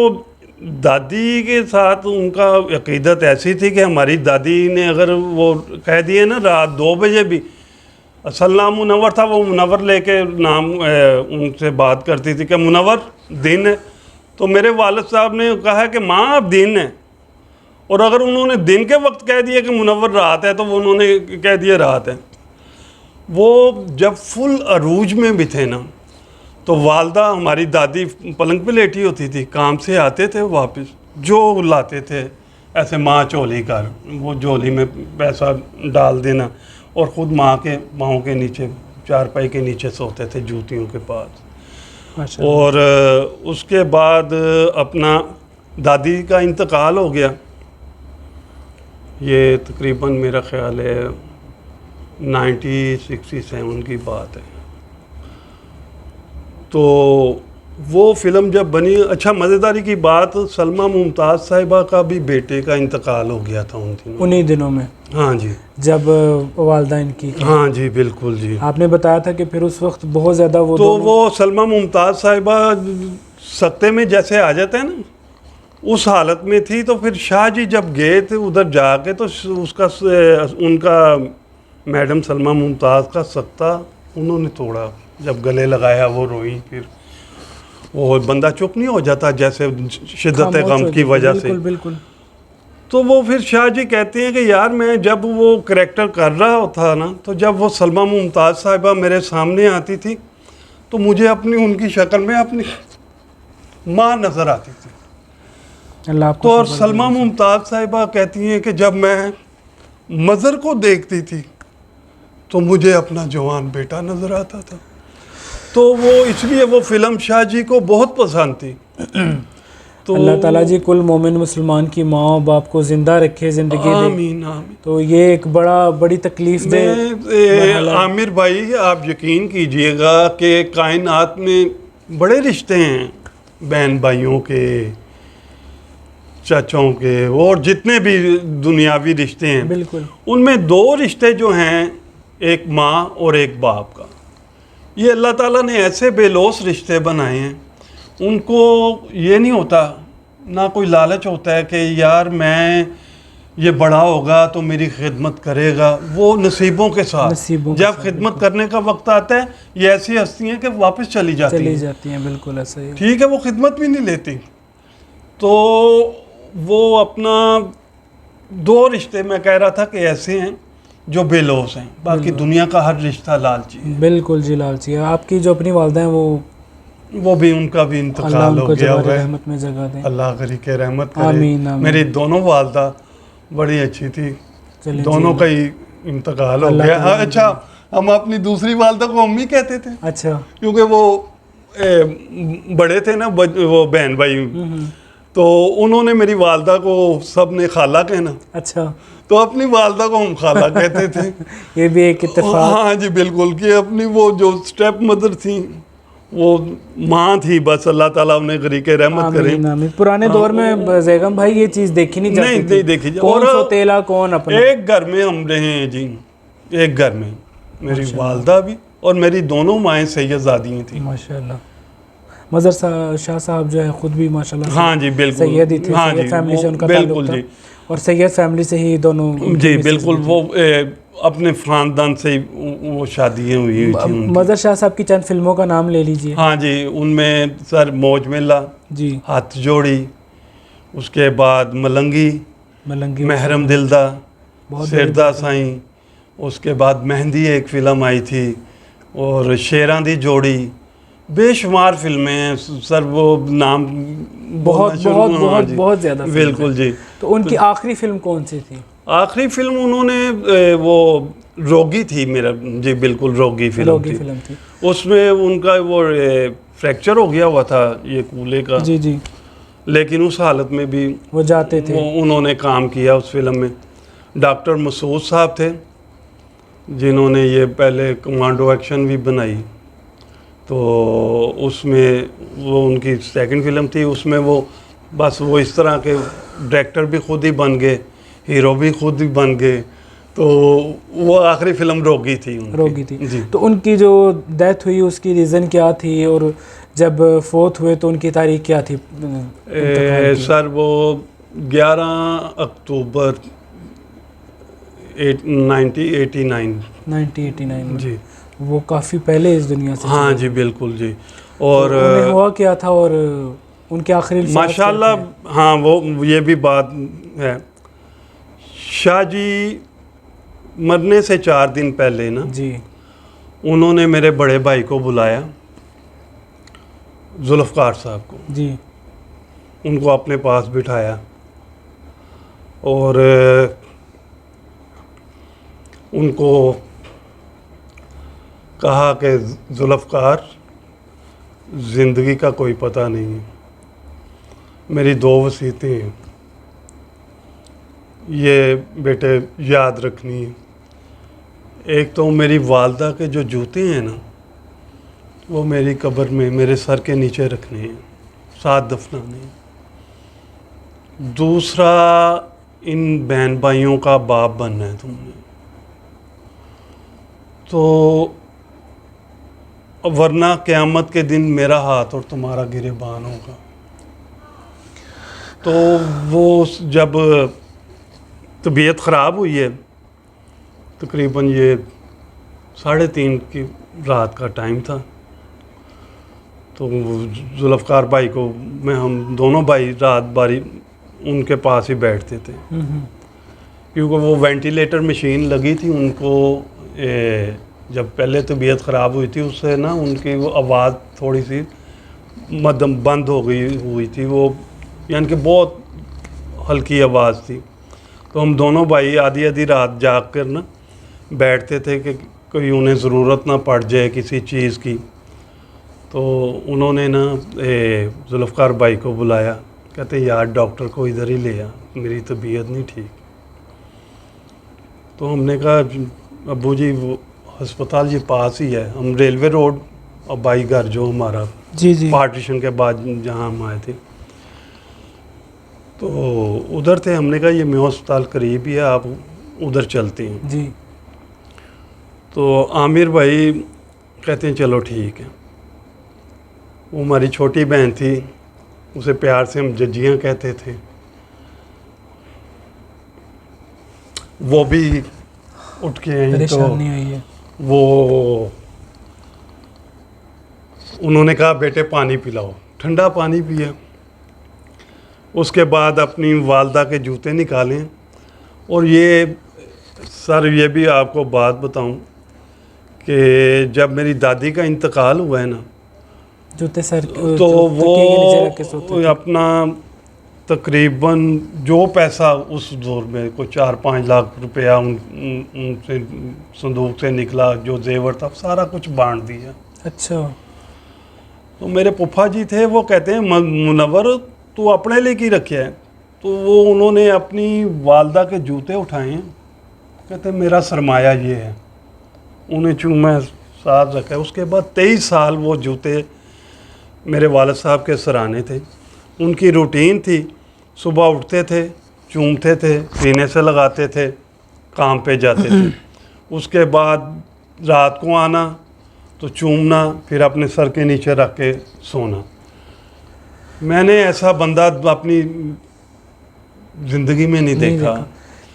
दादी के साथ उनका अकीदत ऐसी थी कि हमारी दादी ने अगर वो कह दिए ना रात 2 बजे भी, असल नाम मुनव्वर था, वो मुनव्वर लेके नाम उनसे बात करती थी कि मुनव्वर दिन है, तो मेरे वालिद साहब ने कहा कि माँ अब दिन है, और अगर उन्होंने दिन के वक्त कह दिया कि मुनव्वर रात है तो वो उन्होंने कह दिया रात है। वो जब फुल अरूज में भी थे ना, तो वालदा हमारी दादी पलंग पे लेटी होती थी, काम से आते थे वापस जो लाते थे ऐसे माँ झोली कर, वो झोली में पैसा डाल देना, और ख़ुद माँ के पाँव के नीचे चारपाई के नीचे सोते थे जूतियों के पास। और उसके बाद अपना दादी का इंतकाल हो गया, ये तकरीबन मेरा ख़्याल है 1967 की बात है। तो वो फ़िल्म जब बनी, अच्छा मज़ेदारी की बात, सलमा मुमताज़ साहिबा का भी बेटे का इंतकाल हो गया था उन्हीं दिनों में। हाँ जी, जब वालदा इनकी। हाँ जी बिल्कुल जी। आपने बताया था कि फिर उस वक्त बहुत ज़्यादा वो सलमा मुमताज़ साहिबा सत्ते में जैसे आ जाते हैं ना, उस हालत में थी। तो फिर शाह जी जब गए थे उधर जाके, तो उनका मैडम सलमा मुमताज़ का सत्ता उन्होंने तोड़ा, जब गले लगाया वो रोई, फिर वो बंदा चुप नहीं हो जाता जैसे शिद्दत गम की वजह से। बिल्कुल। तो वो फिर शाह जी कहते हैं कि यार मैं जब वो करैक्टर कर रहा था ना, तो जब वो सलमा मुमताज़ साहिबा मेरे सामने आती थी तो मुझे अपनी उनकी शक्ल में अपनी माँ नज़र आती थी। तो और सलमा मुमताज़ साहिबा कहती हैं कि जब मैं मज़र को देखती थी तो मुझे अपना जवान बेटा नज़र आता था। तो वो इसलिए वो फ़िल्म शाह जी को बहुत पसंद थी। तो अल्लाह ताला जी कुल मोमिन मुसलमान की माँ और बाप को ज़िंदा रखे, ज़िंदगी दे। आमीन आमीन। तो ये एक बड़ी तकलीफ़ दे। आमिर भाई आप यकीन कीजिएगा कि कायनात में बड़े रिश्ते हैं, बहन भाइयों के, चाचाओं के, और जितने भी दुनियावी रिश्ते हैं, बिल्कुल, उनमें 2 रिश्ते जो हैं, एक माँ और एक बाप का, ये अल्लाह ताला ने ऐसे बेलौस रिश्ते बनाए हैं। उनको ये नहीं होता, ना कोई लालच होता है कि यार मैं ये बड़ा होगा तो मेरी खिदमत करेगा। वो नसीबों के साथ जब खिदमत करने का वक्त आता है, ये ऐसी हस्ती हैं कि वापस चली जाती हैं। बिल्कुल ऐसा ही। ठीक है, वो खिदमत भी नहीं लेती। तो वो अपना 2 रिश्ते मैं कह रहा था कि ऐसे हैं जो बेलौस हैं, बाकी दुनिया का हर रिश्ता लालची है। बिल्कुल जी, लालची है। आपकी जो अपनी वालदा हैं वो भी, उनका भी इंतकाल हो गया है। रहमत में जगह दें, अल्लाह करी के रहमत करे। आमीन आमीन। मेरी दोनों वालदा बड़ी अच्छी थी, दोनों का ही इंतकाल हो गया। अच्छा, हम अपनी दूसरी वालदा को अम्मी कहते थे। अच्छा, क्योंकि वो बड़े थे ना, वो बहन भाई, तो उन्होंने मेरी वालदा को सब ने खाला कहना। अच्छा, तो अपनी वालदा को हम खाला कहते थे। ये भी एक इत्तेफाक। हाँ जी बिल्कुल, कि अपनी वो जो स्टेप मदर थी वो माँ थी, बस अल्लाह ताला उन्हें गरीक रहमत करे। आमीन। पुराने दौर में ज़ैगम भाई ये चीज़ देखी नहीं जाती नहीं देखी। कौन सोतेला कौन अपना। एक घर में हम रहे हैं जी, एक घर में मेरी वालदा भी और मेरी दोनों माएँ सैयदजादियाँ थी माशाल्लाह। मज़र शाह साहब जो है ख़ुद भी माशाल्लाह हाँ जी बिल्कुल सैयद ही थे। हाँ जी, फैमिली से उनका बिल्कुल जी, और सैयद फैमिली से ही दोनों जी बिल्कुल। वो अपने ख़ानदान से वो शादियाँ हुई थी। मज़र शाह साहब की चंद फिल्मों का नाम ले लीजिए। हाँ जी, उनमें सर मौज मेला जी, हाथ जोड़ी, उसके बाद मलंगी, महरम दिलदा, सिरदा साईं, उसके बाद मेहंदी एक फ़िल्म आई थी, और शेरां दी जोड़ी, बेशुमार फिल्में हैं सर, वो नाम बहुत ज़्यादा। बिल्कुल जी। तो उनकी आखिरी फिल्म कौन सी थी? आखिरी फिल्म उन्होंने वो रोगी थी मेरा जी, बिल्कुल रोगी फिल्म थी। उसमें उनका वो फ्रैक्चर हो गया हुआ था ये कूल्हे का। जी जी। लेकिन उस हालत में भी वो जाते थे, उन्होंने काम किया उस फिल्म में। डॉक्टर मसूद साहब थे जिन्होंने ये पहले कमांडो एक्शन भी बनाई, तो उसमें वो उनकी सेकंड फिल्म थी। उसमें वो बस वो इस तरह के डायरेक्टर भी खुद ही बन गए, हीरो भी खुद ही बन गए, तो वो आखिरी फिल्म रोगी थी रोगी थी। जी। तो उनकी जो डेथ हुई उसकी रीज़न क्या थी, और जब फोत हुए तो उनकी तारीख क्या थी? सर वो 11 अक्टूबर 1989। 1989 में। जी। वो काफ़ी पहले इस दुनिया से हाँ चले जी गए। बिल्कुल जी। तो और उन्हें हुआ क्या था, और उनके आखिरी अल्फाज़ क्या माशाल्लाह, थे? हाँ वो ये भी बात है, शाह जी मरने से 4 दिन पहले ना जी उन्होंने मेरे बड़े भाई को बुलाया, जुल्फ़कार साहब को, जी उनको अपने पास बिठाया और उनको कहा कि जुल्फ़कार, ज़िंदगी का कोई पता नहीं है, मेरी 2 वसीयतें हैं, ये बेटे याद रखनी है। एक तो मेरी वालदा के जो जूते हैं ना, वो मेरी कब्र में मेरे सर के नीचे रखने हैं, साथ दफनाने हैं। दूसरा, इन बहन भाइयों का बाप बनना है तुमने, तो वरना क़यामत के दिन मेरा हाथ और तुम्हारा गिरेबान होगा। तो वो जब तबीयत ख़राब हुई है, तकरीबन ये 3:30 की रात का टाइम था, तो जुल्फ़कार भाई को हम दोनों भाई रात बारी उनके पास ही बैठते थे, क्योंकि वो वेंटिलेटर मशीन लगी थी उनको। जब पहले तबीयत ख़राब हुई थी उससे ना उनकी वो आवाज़ थोड़ी सी मध्यम बंद हो गई हुई थी, वो यानी कि बहुत हल्की आवाज़ थी। तो हम दोनों भाई आधी आधी रात जाग कर ना बैठते थे कि कोई उन्हें ज़रूरत ना पड़ जाए किसी चीज़ की। तो उन्होंने ना जुल्फ़कार भाई को बुलाया, कहते यार डॉक्टर को इधर ही ले आ, मेरी तबीयत नहीं ठीक। तो हमने कहा अब्बू जी वो अस्पताल ये पास ही है, हम रेलवे रोड और भाई घर जो हमारा जी जी पार्टीशन के बाद जहाँ हम आए थे तो उधर थे। हमने कहा ये मेरा अस्पताल करीब ही है, आप उधर चलते हैं। जी। तो आमिर भाई कहते हैं चलो ठीक है। वो हमारी छोटी बहन थी, उसे प्यार से हम जज्जियाँ कहते थे, वो भी उठ के आई। तो परेशानी हुई है। वो उन्होंने कहा बेटे पानी पिलाओ, ठंडा पानी पिया। उसके बाद अपनी वालदा के जूते निकालें। और ये सर ये भी आपको बात बताऊं कि जब मेरी दादी का इंतकाल हुआ है ना, जूते सर तो तकिए के नीचे रख के सोते वो थे। अपना तकरीबन जो पैसा उस दौर में कोई 4-5 लाख रुपया उनसे संदूक से निकला, जो जेवर था सारा कुछ बांट दिया। अच्छा। तो मेरे पुप्पा जी थे, वो कहते हैं मुनव्वर तू अपने लिए की रखे है। तो वो उन्होंने अपनी वालदा के जूते उठाए हैं, कहते मेरा सरमाया ये है, उन्हें चूमा साथ रखा है। उसके बाद 23 साल वो जूते मेरे वालिद साहब के सराहने थे। उनकी रूटीन थी, सुबह उठते थे, चूमते थे, सीने से लगाते थे, काम पे जाते थे। उसके बाद रात को आना तो चूमना, फिर अपने सर के नीचे रख के सोना। मैंने ऐसा बंदा अपनी ज़िंदगी में नहीं देखा।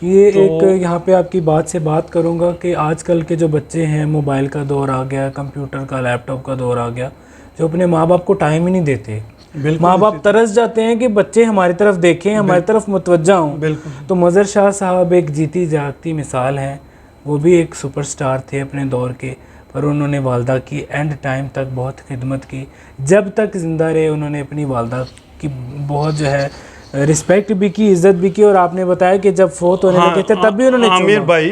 ये तो एक यहाँ पे आपकी बात से बात करूँगा कि आजकल के जो बच्चे हैं, मोबाइल का दौर आ गया, कंप्यूटर का, लैपटॉप का दौर आ गया, जो अपने माँ बाप को टाइम ही नहीं देते। माँ बाप तरस जाते हैं कि बच्चे हमारी तरफ देखें, हमारी तरफ मुतवज्जा हों। बिल्कुल। तो मज़र शाह साहब एक जीती जागती मिसाल हैं। वो भी एक सुपरस्टार थे अपने दौर के, पर उन्होंने वालदा की एंड टाइम तक बहुत खिदमत की। जब तक ज़िंदा रहे उन्होंने अपनी वालदा की बहुत जो है रिस्पेक्ट भी की, इज़्ज़त भी की। और आपने बताया कि जब फोत होने लगे थे तब भी उन्होंने आमिर चूमा। भाई,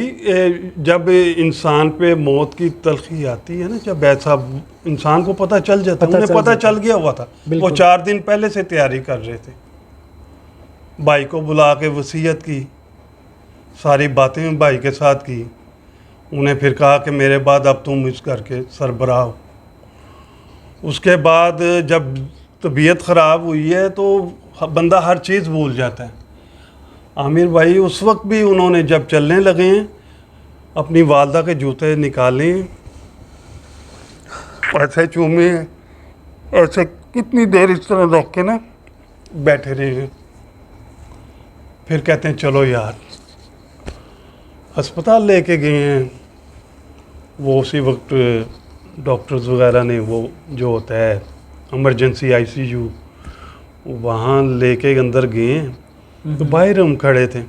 जब इंसान पे मौत की तलखी आती है ना, जब ऐसा इंसान को पता चल जाता है, उन्हें पता चल गया हुआ था। वो 4 दिन पहले से तैयारी कर रहे थे। भाई को बुला के वसीयत की, सारी बातें भाई के साथ की। उन्हें फिर कहा कि मेरे बाद अब तुम इस घर के सरबराह हो। उसके बाद जब तबीयत ख़राब हुई है तो बंदा हर चीज़ भूल जाता है। आमिर भाई उस वक्त भी उन्होंने जब चलने लगे हैं अपनी वालदा के जूते निकाले, ऐसे चूमे, ऐसे कितनी देर इस तरह रख के ना बैठे रहे। फिर कहते हैं चलो यार अस्पताल लेके गए हैं। वो उसी वक्त डॉक्टर्स वगैरह ने वो जो होता है इमरजेंसी ICU वहाँ लेके अंदर गए। तो बाहर हम खड़े थे,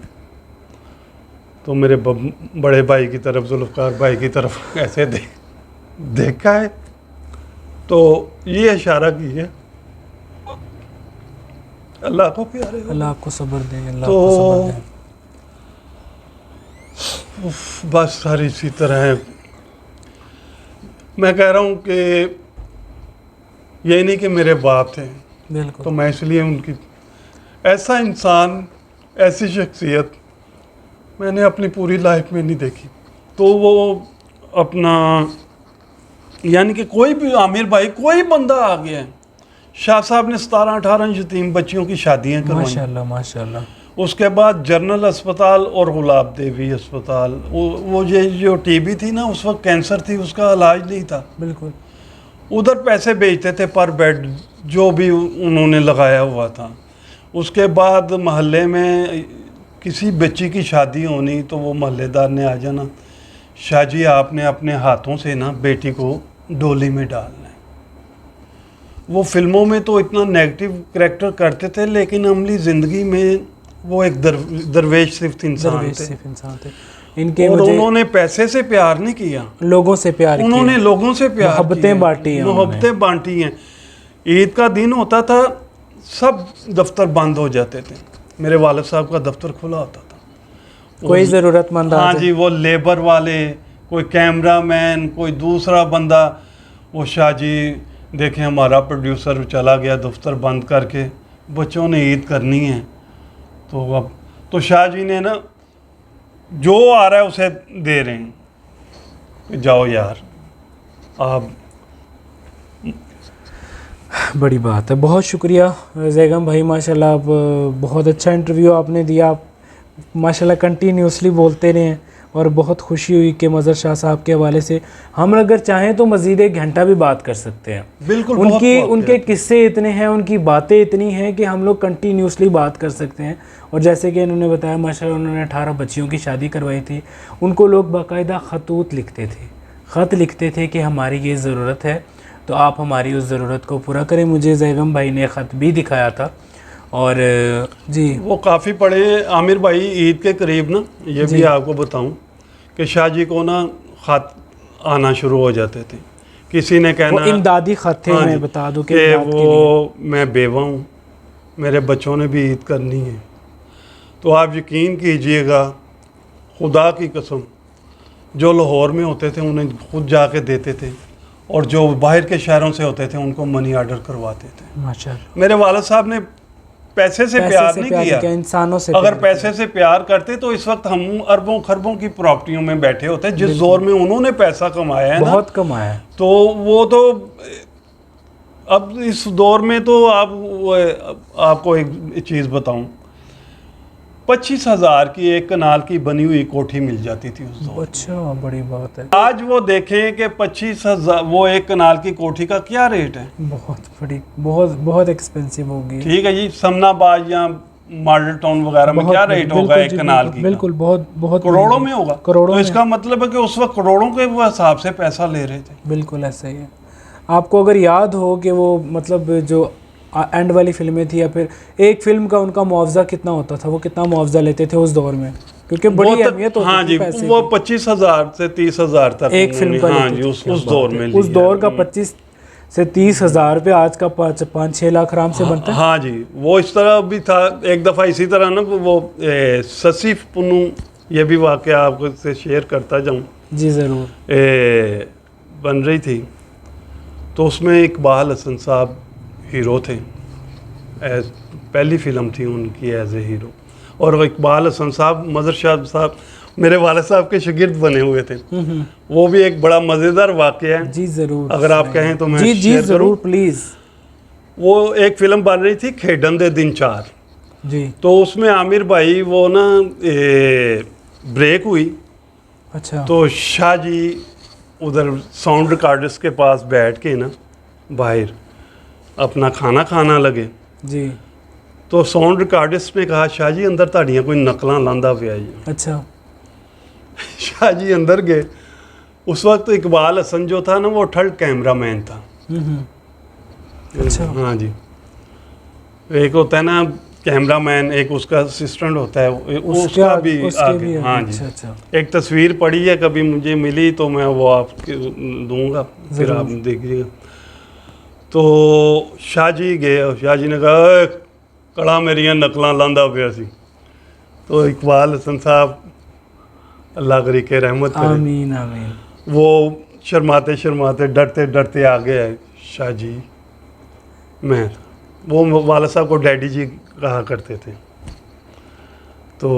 तो मेरे बड़े भाई की तरफ, जुल्फ़कार भाई की तरफ ऐसे देखा है, तो ये इशारा किया, अल्लाह को प्यारे हो। अल्लाह आपको सब्र दे, अल्लाह तो आपको सब्र दे। बस सारी इसी तरह है। मैं कह रहा हूँ कि ये नहीं कि मेरे बाप थे, बिल्कुल तो मैं इसलिए उनकी, ऐसा इंसान, ऐसी शख्सियत मैंने अपनी पूरी लाइफ में नहीं देखी। तो वो अपना, यानी कि कोई भी आमिर भाई, कोई बंदा आ गया है, शाह साहब ने 17-18 यतीम बच्चियों की शादियाँ करवाई। माशाल्लाह माशाल्लाह। उसके बाद जनरल अस्पताल और गुलाब देवी अस्पताल, वो ये जो TB थी ना उस वक्त, कैंसर थी, उसका इलाज नहीं था, बिल्कुल उधर पैसे बेचते थे पर बेड, जो भी उन्होंने लगाया हुआ था। उसके बाद मोहल्ले में किसी बच्ची की शादी होनी तो वो मोहल्लेदार ने आ जाना, शाह जी आपने अपने हाथों से ना बेटी को डोली में डालना है। वो फिल्मों में तो इतना नेगेटिव करैक्टर करते थे, लेकिन अमली ज़िंदगी में वो एक दरवेश सिर्फ इंसान थे। सिर्फ इंसान थे इनके। और मुझे उन्होंने पैसे से प्यार नहीं किया, लोगों से प्यार किया, उन्होंने लोगों से प्यार मोहब्बतें किया, बांटी हैं, मोहब्बतें बांटी हैं। ईद का दिन होता था, सब दफ्तर बंद हो जाते थे, मेरे वालिद साहब का दफ्तर खुला होता था। कोई ज़रूरतमंद हाँ जी, वो लेबर वाले, कोई कैमरामैन, कोई दूसरा बंदा, वो शाह जी देखें हमारा प्रोड्यूसर चला गया दफ्तर बंद करके, बच्चों ने ईद करनी है। तो अब तो शाह जी ने ना जो आ रहा है उसे दे रहे हैं कि जाओ यार आप। बड़ी बात है, बहुत शुक्रिया जैगम भाई, माशाल्लाह आप बहुत अच्छा इंटरव्यू आपने दिया। आप माशाल्लाह कंटिन्यूसली बोलते रहे और बहुत खुशी हुई कि मज़हर शाह साहब के हवाले से हम अगर चाहें तो मज़ीद 1 घंटा भी बात कर सकते हैं। बिल्कुल, उनके किस्से इतने हैं, उनकी बातें इतनी हैं कि हम लोग कंटिन्यूसली बात कर सकते हैं। और जैसे कि इन्होंने बताया माशाल्लाह उन्होंने 18 बच्चियों की शादी करवाई थी। उनको लोग बाकायदा ख़तूत लिखते थे, ख़त लिखते थे कि हमारी ये ज़रूरत है, तो आप हमारी उस ज़रूरत को पूरा करें। मुझे जैगम भाई ने ख़त भी दिखाया था और जी वो काफ़ी पढ़े। आमिर भाई ईद के करीब ना, ये भी आपको बताऊं कि शाह जी को ना ख़त आना शुरू हो जाते थे। किसी ने कहना, वो इमदादी ख़त थे, हाँ मैं जी, बता दूं कि कि वो मैं बेवा हूँ, मेरे बच्चों ने भी ईद करनी है। तो आप यकीन कीजिएगा, खुदा की कसम, जो लाहौर में होते थे उन्हें खुद जाके देते थे, और जो बाहर के शहरों से होते थे उनको मनी ऑर्डर करवाते थे। माशाल्लाह मेरे वालिद साहब ने पैसे से प्यार नहीं किया, इंसानों से अगर प्यार पैसे से प्यार करते तो इस वक्त हम अरबों खरबों की प्रॉपर्टियों में बैठे होते। जिस दौर में उन्होंने पैसा कमाया है ना, बहुत कमाया है। तो वो तो अब इस दौर में तो आपको एक चीज़ बताऊं, 25,000 की एक कनाल की बनी हुई कोठी मिल जाती थी उस दौर। अच्छा, बड़ी बात है। आज वो देखें कि 25,000 वो एक कनाल की कोठी का क्या रेट है। बहुत बड़ी, बहुत बहुत एक्सपेंसिव होगी। ठीक है जी, समनाबाद या मॉडल टाउन वगैरह में क्या रेट होगा एक कनाल की? बिल्कुल, बहुत बहुत करोड़ों में होगा। करोड़ों तो में। इसका मतलब है कि उस वक्त करोड़ों के वो हिसाब से पैसा ले रहे थे। बिल्कुल ऐसा ही है। आपको अगर याद हो कि वो मतलब जो एंड वाली फिल्में थी, या फिर एक फिल्म का उनका मुआवजा कितना होता था, वो कितना मुआवजा लेते थे उस दौर में, क्योंकि बड़ी अहमियत होती हाँ थी जी, पैसे वो की। 25,000 से 30,000 तक एक फिल्म का हाँ लेते जी, थे। उस क्या दौर बात है। में उस दौर का 25 से 30,000 रुपये आज का 5-6 लाख आराम से बनता है। हाँ जी, वो इस तरह भी था। एक दफ़ा इसी तरह ना वो ससी पुन्नू, ये भी वाक़या आपको से शेयर करता जाऊँ। जी ज़रूर। बन रही थी तो उसमें इकबाल हसन साहब हीरो थे, पहली फ़िल्म थी उनकी एज ए हीरो। और इकबाल हसन साहब मज़हर शाह साहब मेरे वालिद साहब के शागिर्द बने हुए थे। वो भी एक बड़ा मज़ेदार वाक़या है। जी ज़रूर, अगर आप कहें तो मैं जी जी शेयर ज़रूर, करूं। प्लीज़। वो एक फ़िल्म बन रही थी खेडन दे दिन 4। जी। तो उसमें आमिर भाई वो ना ब्रेक हुई अच्छा। तो शाह जी उधर साउंड रिकॉर्डर्स के पास बैठ के ना बाहर अपना खाना खाना लगे। जी। तो साउंड रिकॉर्डर्स ने कहा शाह जी अंदर ताड़ियाँ कोई नकलां लांदा पिया जी। अच्छा। शाह जी अंदर गए। उस वक्त इकबाल हसन जो था ना वो थर्ड कैमरा मैन था। अच्छा। हाँ जी, एक होता है ना कैमरा मैन, एक उसका असिस्टेंट होता है, उसका भी आगे। हाँ जी। अच्छा अच्छा। एक तस्वीर पड़ी है, कभी मुझे मिली तो मैं वो आपको दूंगा, फिर आप देखिएगा। तो शाह जी गए और शाह जी ने कहा "ए, कड़ा मेरियां नकलां लांदा पिया सी"। तो इकबाल हसन साहब अल्लाह करी के रहमत करे, आमीन आमीन। वो शर्माते शर्माते डरते डरते आगे आए। शाह जी मैं, वो वाला साहब को डैडी जी कहा करते थे। तो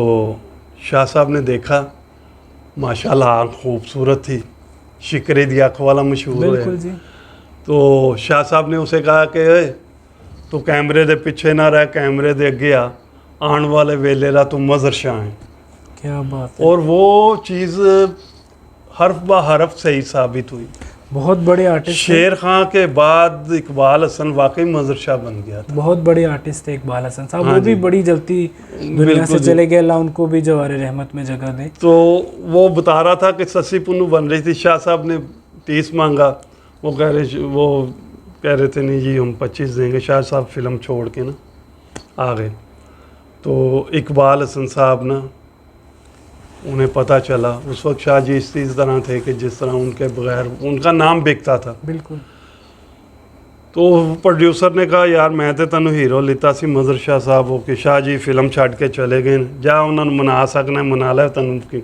शाह साहब ने देखा, माशाल्लाह आँख खूबसूरत थी, शिकरे दी आँख वाला मशहूर बिल्कुल है। जी। तो शाह साहब ने उसे कहा कि "ए, तू कैमरे दे पीछे ना रह, कैमरे दे अगे आ, आने वाले वेले ला तू मज़र शाह है"। क्या बात है। और वो चीज़ हर्फ ब हर्फ सही साबित हुई। बहुत बड़े आर्टिस्ट शेर खां के बाद इकबाल हसन वाकई मज़र शाह बन गया था। बहुत बड़े आर्टिस्ट थे इकबाल हसन साहब। हाँ वो भी जी। बड़ी जल्दी दुनिया बिल्कुल से जी। चले गए, अल्लाह उनको भी जवारे रहमत में जगह दे। तो वो बता रहा था कि ससी पुन्नू बन रही थी, शाह साहब ने 30 मांगा, वो कह रहे थे नहीं जी हम 25 देंगे। शाह साहब फिल्म छोड़ के ना आ गए। तो इकबाल हसन साहब ना, उन्हें पता चला उस वक्त शाह जी इस तरह थे कि जिस तरह उनके बगैर उनका नाम बिकता था। बिल्कुल। तो प्रोड्यूसर ने कहा यार मैं तो तेन हीरो लिता सी मज़र शाह साहब हो कि शाह जी फिल्म छड़ के चले गए, जा उन्होंने मना सकना मना लै तेन की।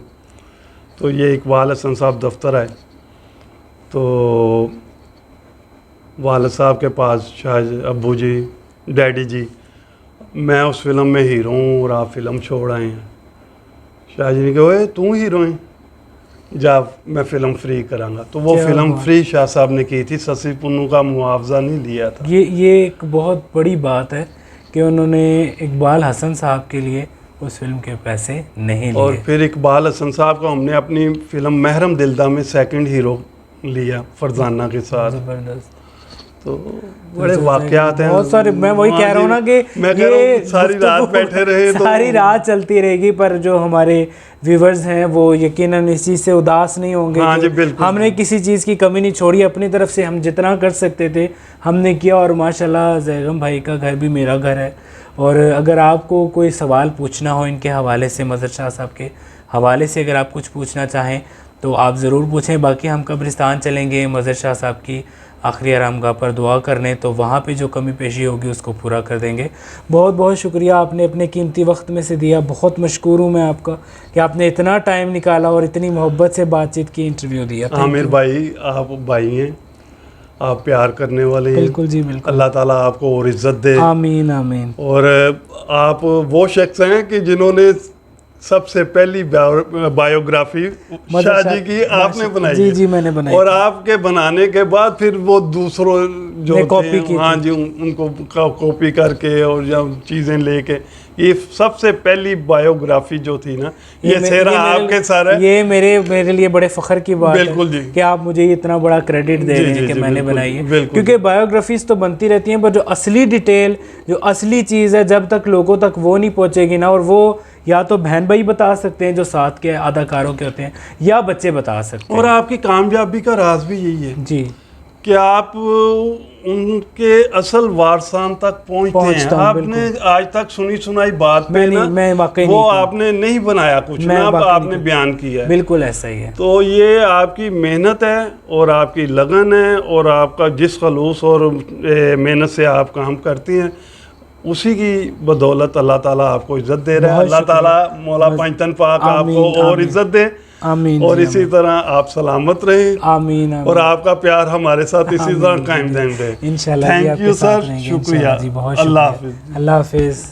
तो ये इकबाल हसन साहब दफ्तर आए, तो वालिद साहब के पास शाह अब्बू जी, डैडी जी, मैं उस फिल्म में हीरो हूँ और आप फिल्म छोड़ आए हैं। शाह जी ने कहा ओए तू हीरो है, जा मैं फ़िल्म फ्री करांगा। तो वो क्या फिल्म बात। फ्री शाह साहब ने की थी, ससी पुन्नू का मुआवजा नहीं लिया था। ये एक बहुत बड़ी बात है कि उन्होंने इकबाल हसन साहब के लिए उस फिल्म के पैसे नहीं लिए। और फिर इकबाल हसन साहब को हमने अपनी फिल्म महरम दिलदा में सेकंड हीरो लिया फरजाना के साथ। जबरदस्त। तो बड़े वाक़यात हैं बहुत सारे। मैं वही कह रहा हूँ ना कि मैं कह रहा हूँ सारी रात बैठे रहे तो सारी रात चलती रहेगी, पर जो हमारे व्यूवर्स हैं वो यकीनन इस चीज़ से उदास नहीं होंगे। हाँ कि जी, बिल्कुल। हमने किसी चीज़ की कमी नहीं छोड़ी, अपनी तरफ से हम जितना कर सकते थे हमने किया। और माशाल्लाह ज़ैगम भाई का घर भी मेरा घर है। और अगर आपको कोई सवाल पूछना हो इनके हवाले से, मज़र शाह साहब के हवाले से अगर आप कुछ पूछना चाहें तो आप ज़रूर पूछें। बाकी हम कब्रिस्तान चलेंगे मज़र शाह साहब की आखिरी आरामगाह पर दुआ करने, तो वहाँ पे जो कमी पेशी होगी उसको पूरा कर देंगे। बहुत बहुत शुक्रिया आपने अपने कीमती वक्त में से दिया। बहुत मशकूर हूँ मैं आपका कि आपने इतना टाइम निकाला और इतनी मोहब्बत से बातचीत की, इंटरव्यू दिया। आमिर भाई आप भाई हैं, आप प्यार करने वाले हैं। बिल्कुल जी बिल्कुल। अल्लाह ताला आपको और इज़्ज़त दे। आमीन आमीन। और आप वो शख्स हैं कि जिन्होंने सबसे पहली बायोग्राफी शाह जी की आपने बनाई जी है। जी मैंने बनाई। और आपके बनाने के बाद फिर वो दूसरों जो ने कॉपी की हाँ थी। जी उनको कॉपी करके और जब चीज़ें लेके, ये सबसे पहली बायोग्राफी जो थी ना, ये सेहरा आपके सारा। ये मेरे लिए बड़े फ़ख्र की बात है। बिल्कुल जी। कि आप मुझे इतना बड़ा क्रेडिट दे रहे हैं कि मैंने बिल्कुल, बनाई है। बिल्कुल। क्योंकि बायोग्राफीज तो बनती रहती हैं, पर जो असली डिटेल, जो असली चीज़ है, जब तक लोगों तक वो नहीं पहुंचेगी ना, और वो या तो बहन भाई बता सकते हैं जो साथ के अदाकारों के होते हैं, या बच्चे बता सकते हैं। और आपकी कामयाबी का राज भी यही है जी कि आप उनके असल वारसान तक पहुंचते हैं। पहुंचता हूं, आपने आज तक सुनी सुनाई बात पे ना मैं वाकई वो नहीं की। आपने नहीं बनाया कुछ मैं ना, वाकई आपने नहीं की। बयान किया है। बिल्कुल ऐसा ही है। तो ये आपकी मेहनत है और आपकी लगन है और आपका जिस खलूस और मेहनत से आप काम करती हैं, उसी की बदौलत अल्लाह ताला आपको इज़्ज़त दे रहा है। बहुत अल्लाह ताला मौला पंचतन पाक आपको आमीन, और आमीन। इज़्ज़त दे। आमीन और जी, इसी तरह आप सलामत रहें आमीन आमीन। और आपका प्यार हमारे साथ इसी आमीन तरह जी, कायम जी। दायम रहे। इंशाल्लाह जी थैंक आपके यू साथ सर, रहेंगे। शुक्रिया। इंशाल्लाह जी, बहुत अल्लाह शुक्रिया। हाफिज़। अल्लाह हाफिज़।